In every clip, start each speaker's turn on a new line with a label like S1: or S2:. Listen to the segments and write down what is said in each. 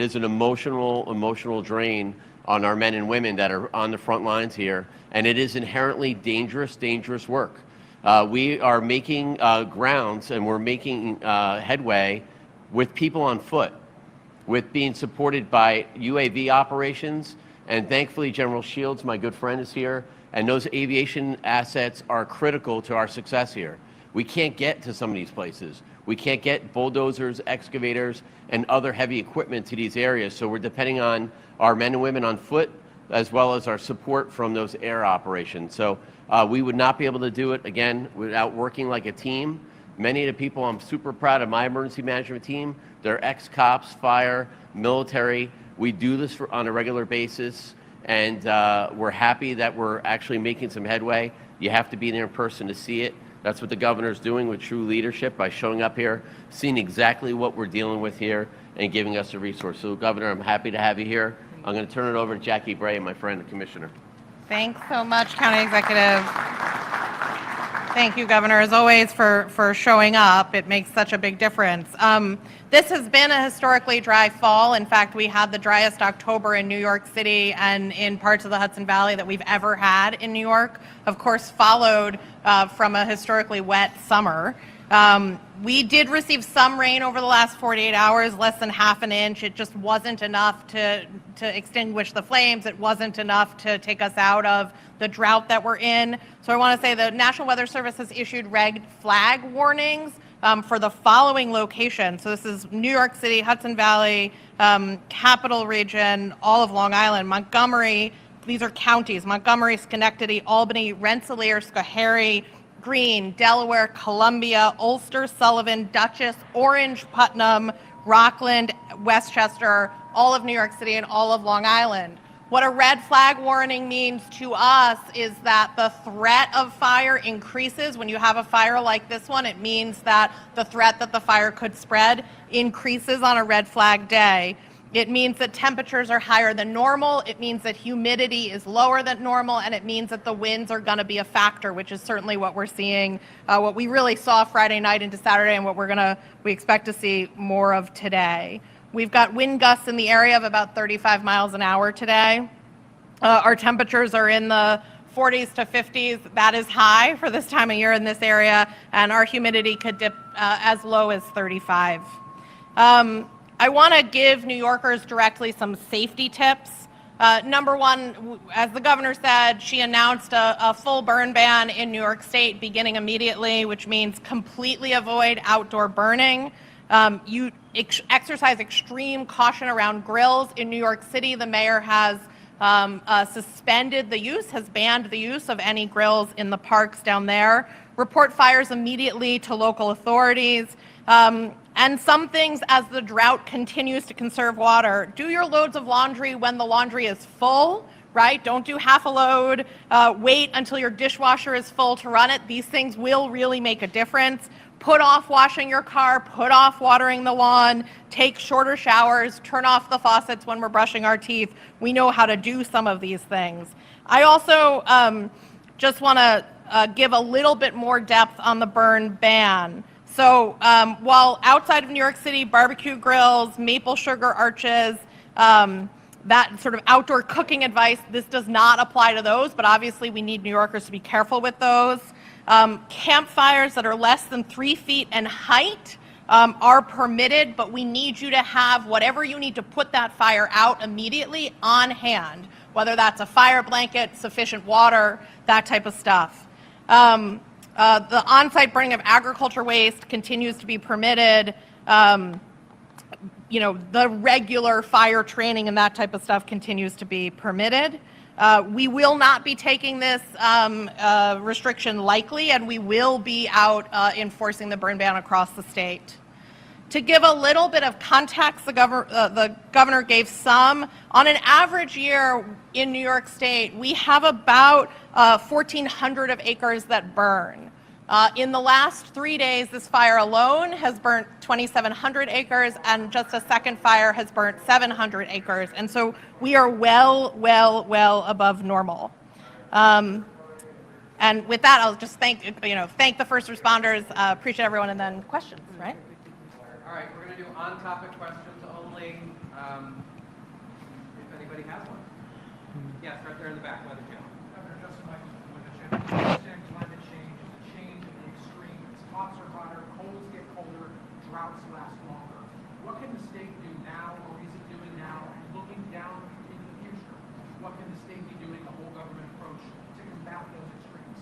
S1: is an emotional drain on our men and women that are on the front lines here, and it is inherently dangerous work. We are making grounds, and we're making headway with people on foot, with being supported by UAV operations, and thankfully General Shields, my good friend, is here, and those aviation assets are critical to our success here. We can't get to some of these places. We can't get bulldozers, excavators, and other heavy equipment to these areas, so we're depending on our men and women on foot, as well as our support from those air operations. So we would not be able to do it, again, without working like a team. Many of the people, I'm super proud of my emergency management team. They're ex-cops, fire, military. We do this on a regular basis, and we're happy that we're actually making some headway. You have to be there in person to see it. That's what the governor's doing with true leadership by showing up here, seeing exactly what we're dealing with here, and giving us a resource. So, Governor, I'm happy to have you here. I'm going to turn it over to Jackie Bray, my friend, the commissioner.
S2: Thanks so much, County Executive. Thank you, Governor, as always, for showing up. It makes such a big difference. This has been a historically dry fall. In fact, we had the driest October in New York City and in parts of the Hudson Valley that we've ever had in New York, of course, followed from a historically wet summer. We did receive some rain over the last 48 hours, less than half an inch. It just wasn't enough to extinguish the flames. It wasn't enough to take us out of the drought that we're in. So I want to say the National Weather Service has issued red flag warnings for the following locations. So this is New York City, Hudson Valley, Capital Region, all of Long Island, Montgomery. These are counties: Montgomery, Schenectady, Albany, Rensselaer, Schoharie, Greene, Delaware, Columbia, Ulster, Sullivan, Dutchess, Orange, Putnam, Rockland, Westchester, all of New York City, and all of Long Island. What a red flag warning means to us is that the threat of fire increases. When you have a fire like this one, it means that the threat that the fire could spread increases on a red flag day. It means that temperatures are higher than normal. It means that humidity is lower than normal, and it means that the winds are going to be a factor, which is certainly what we're seeing, what we really saw Friday night into Saturday, and what we expect to see more of today. We've got wind gusts in the area of about 35 miles an hour today. Our temperatures are in the 40s to 50s. That is high for this time of year in this area, and our humidity could dip as low as 35. I want to give New Yorkers directly some safety tips. Number one, as the governor said, she announced a full burn ban in New York State beginning immediately, which means completely avoid outdoor burning. You exercise extreme caution around grills. In New York City, the mayor has suspended the use, has banned the use of any grills in the parks down there. Report fires immediately to local authorities. And some things, as the drought continues to conserve water, do your loads of laundry when the laundry is full, right? Don't do half a load. Wait until your dishwasher is full to run it. These things will really make a difference. Put off washing your car, put off watering the lawn, take shorter showers, turn off the faucets when we're brushing our teeth. We know how to do some of these things. I also just want to give a little bit more depth on the burn ban. So while outside of New York City, barbecue grills, maple sugar arches, that sort of outdoor cooking advice, this does not apply to those, but obviously we need New Yorkers to be careful with those. Campfires that are less than 3 feet in height are permitted, but we need you to have whatever you need to put that fire out immediately on hand, whether that's a fire blanket, sufficient water, that type of stuff. The on-site burning of agriculture waste continues to be permitted. The regular fire training and that type of stuff continues to be permitted. We will not be taking this restriction lightly, and we will be out enforcing the burn ban across the state. To give a little bit of context, the governor gave some. On an average year in New York State, we have about 1,400 of acres that burn. In the last 3 days, this fire alone has burnt 2,700 acres, and just a second fire has burnt 700 acres. And so we are well above normal. And with that, I'll just thank the first responders. Appreciate everyone, and then questions, right?
S3: All right, we're going to do on-topic questions only. If anybody has one. Yes, right there in the back, Weather Channel.
S4: Governor Justin Michaels from Weather Channel. We understand climate change is a change in the extremes. Hots are hotter, colds get colder, droughts last longer. What can the state do now, or is it doing now, and looking down into the future? What can the state be doing, the whole government approach, to combat those extremes?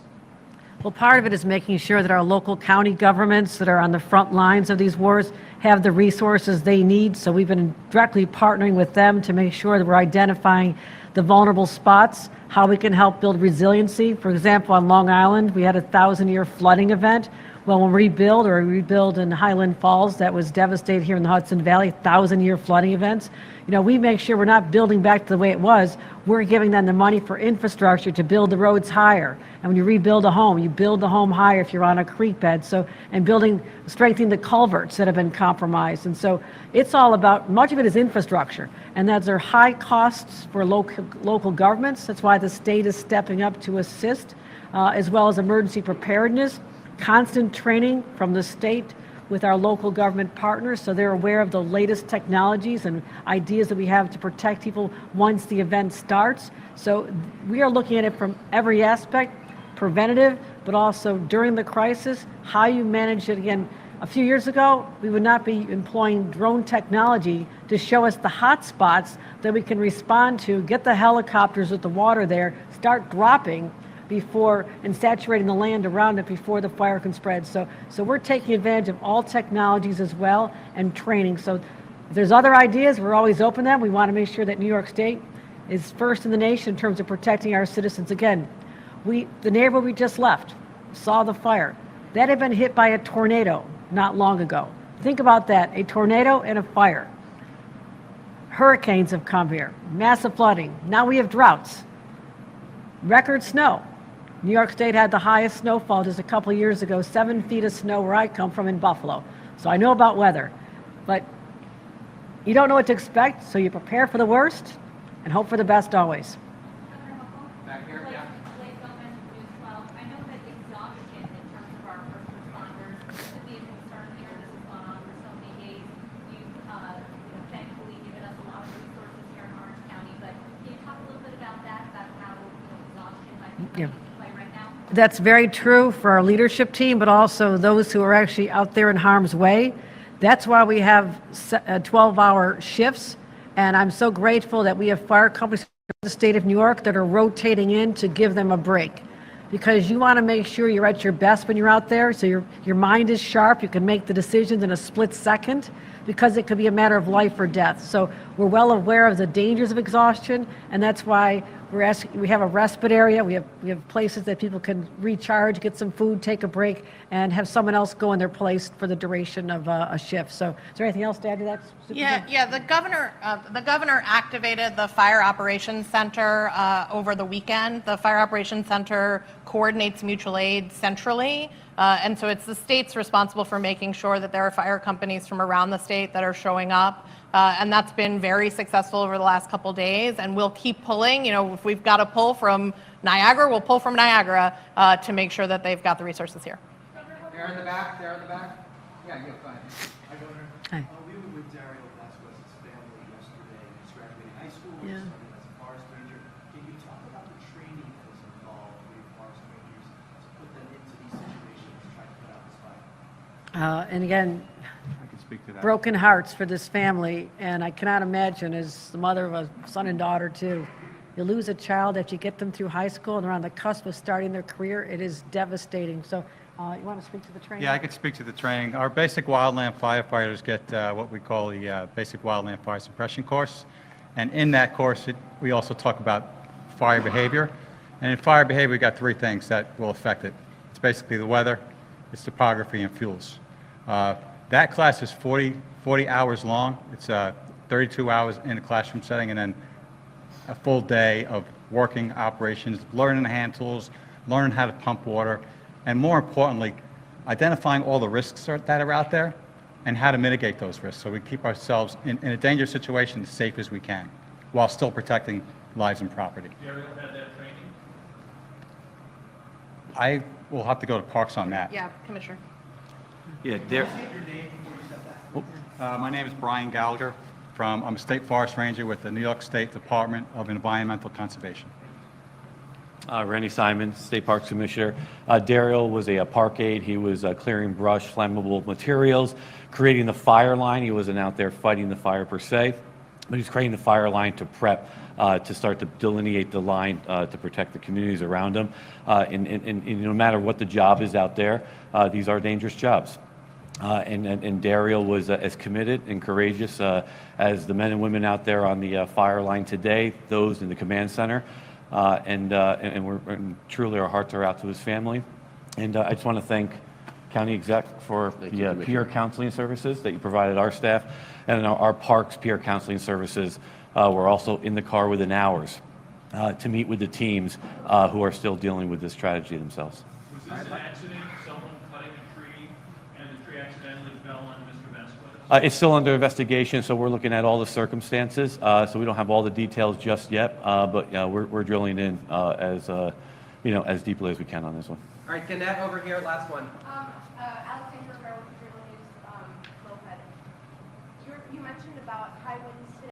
S5: Well, part of it is making sure that our local county governments that are on the front lines of these wars have the resources they need. So we've been directly partnering with them to make sure that we're identifying the vulnerable spots, how we can help build resiliency. For example, on Long Island, we had a 1,000-year flooding event. Well, when we rebuild in Highland Falls that was devastated here in the Hudson Valley, 1,000-year flooding events. You know, we make sure we're not building back to the way it was. We're giving them the money for infrastructure to build the roads higher. And when you rebuild a home, you build the home higher if you're on a creek bed. So, and strengthening the culverts that have been compromised. And so it's all about, much of it is infrastructure. And those are high costs for local governments. That's why the state is stepping up to assist, as well as emergency preparedness, constant training from the state with our local government partners so they're aware of the latest technologies and ideas that we have to protect people once the event starts. So we are looking at it from every aspect, preventative, but also during the crisis, how you manage it. Again, a few years ago, we would not be employing drone technology to show us the hot spots that we can respond to, get the helicopters with the water there, start dropping before and saturating the land around it before the fire can spread. So we're taking advantage of all technologies as well and training. So if there's other ideas, we're always open to them. We want to make sure that New York State is first in the nation in terms of protecting our citizens. Again, the neighborhood we just left saw the fire. That had been hit by a tornado not long ago. Think about that, a tornado and a fire. Hurricanes have come here, massive flooding. Now we have droughts, record snow. New York State had the highest snowfall just a couple of years ago, 7 feet of snow where I come from in Buffalo. So I know about weather, but you don't know what to expect, so you prepare for the worst and hope for the best always.
S3: Back here, yeah.
S6: I know that exhaustion in terms of our first responders could be a concern here. This has gone on for so many days. You've thankfully given us a lot of resources here in Orange County, but can you talk a little bit about that, about how exhaustion might be coming into play right now?
S5: That's very true for our leadership team, but also those who are actually out there in harm's way. That's why we have 12-hour shifts, and I'm so grateful that we have fire companies in the state of New York that are rotating in to give them a break, because you want to make sure you're at your best when you're out there, so your mind is sharp, you can make the decisions in a split second, because it could be a matter of life or death. So we're well aware of the dangers of exhaustion, and that's why we have a respite area. We have places that people can recharge, get some food, take a break, and have someone else go in their place for the duration of a shift. So is there anything else to add to that?
S2: Yeah. The governor activated the Fire Operations Center over the weekend. The Fire Operations Center coordinates mutual aid centrally, and so it's the state's responsible for making sure that there are fire companies from around the state that are showing up. And that's been very successful over the last couple days, and we'll keep pulling. If we've got to pull from Niagara, we'll pull from Niagara to make sure that they've got the resources here.
S3: There in the back, there in the back. Yeah, you're fine.
S4: Hi, Governor.
S5: Hi.
S4: We were with Dario Vasquez's family yesterday. He's graduating high school.
S5: Yeah.
S4: He's studying as a forest ranger. Can you talk about the training that's involved with forest rangers to put them into these situations to try to put out this fire?
S5: And again,
S7: I can speak to that.
S5: broken hearts for this family, and I cannot imagine, as the mother of a son and daughter too, you lose a child after you get them through high school and they're on the cusp of starting their career. It is devastating. So you want to speak to the training?
S7: Yeah, I could speak to the training. Our basic wildland firefighters get what we call the basic wildland fire suppression course. And in that course, we also talk about fire behavior. And in fire behavior, we got three things that will affect it. It's basically the weather, it's topography, and fuels. That class is 40 hours long. It's 32 hours in a classroom setting, and then a full day of working operations, learning the hand tools, learning how to pump water, and more importantly, identifying all the risks that are out there and how to mitigate those risks so we keep ourselves in a dangerous situation as safe as we can while still protecting lives and property.
S4: You ever had that training?
S7: I will have to go to Parks on that.
S2: Yeah, Commissioner.
S7: Yeah, my name is Brian Gallagher I'm a state forest ranger with the New York State Department of Environmental Conservation.
S8: Randy Simon, State Parks Commissioner. Daryl was a park aide. He was clearing brush, flammable materials, creating the fire line. He wasn't out there fighting the fire per se, but he's creating the fire line to prep, to start to delineate the line to protect the communities around him. And no matter what the job is out there, these are dangerous jobs. And Daryl was as committed and courageous as the men and women out there on the fire line today, those in the command center. And truly our hearts are out to his family. And I just want to thank County Exec for the peer counseling services that you provided our staff, and our parks peer counseling services were also in the car within hours to meet with the teams who are still dealing with this tragedy themselves.
S9: Was this an accident, someone cutting a tree, and the tree accidentally fell on Mr. Vasquez?
S8: It's still under investigation, so we're looking at all the circumstances. So we don't have all the details just yet, but we're drilling in as deeply as we can on this one.
S3: All right, Gannett over here, last one.
S6: Alexandra Rivera with News Moped. You mentioned about high winds